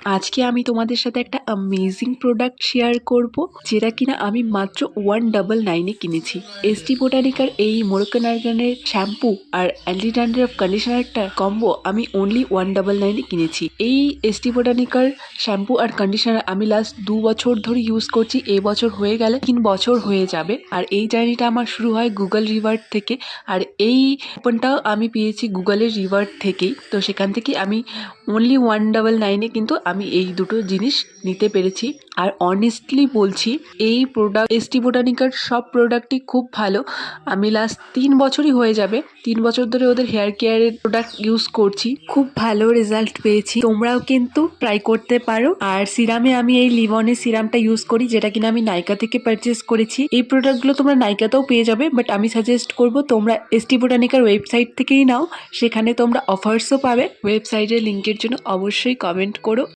আজকে আমি তোমাদের সাথে একটা অ্যামেজিং প্রোডাক্ট শেয়ার করব, যেটা কিনা আমি মাত্র 199 কিনেছি। এসটি বোটানিকার এই মোরক্কান আর্গানের শ্যাম্পু আর অ্যান্টি ড্যান্ড্রাফ কন্ডিশনারটা কম্বো আমি অনলি 199 কিনেছি। এই এসটি বোটানিকার শ্যাম্পু আর কন্ডিশনার আমি লাস্ট 2 বছর ধরে ইউজ করছি। এই বছর হয়ে গেলে 3 বছর হয়ে যাবে। আর এই জার্নিটা আমার শুরু হয় গুগল রিওয়ার্ড থেকে, আর এই কুপনটাও আমি পেয়েছি গুগলের রিওয়ার্ড থেকেই। তো সেখান থেকে আমি অনলি 199 কিন্তু আমি এই দুটো জিনিস নিতে পেরেছি। আর অনেস্টলি বলছি, এই প্রোডাক্ট এসটি বোটানিকার সব প্রোডাক্টই খুব ভালো। আমি লাস্ট 3 বছরই হয়ে যাবে, 3 বছর ধরে ওদের হেয়ার কেয়ারের প্রোডাক্ট ইউজ করছি, খুব ভালো রেজাল্ট পেয়েছি। তোমরাও কিন্তু ট্রাই করতে পারো। আর সিরামে আমি এই লিভনের সিরামটা ইউজ করি, যেটা কিনা আমি নাইকা থেকে পারচেস করেছি। এই প্রোডাক্টগুলো তোমরা নাইকাতেও পেয়ে যাবে, বাট আমি সাজেস্ট করবো তোমরা এসটি বোটানিকার ওয়েবসাইট থেকেই নাও, সেখানে তোমরা অফার্সও পাবে। ওয়েবসাইটের লিঙ্কের জন্য অবশ্যই কমেন্ট করো।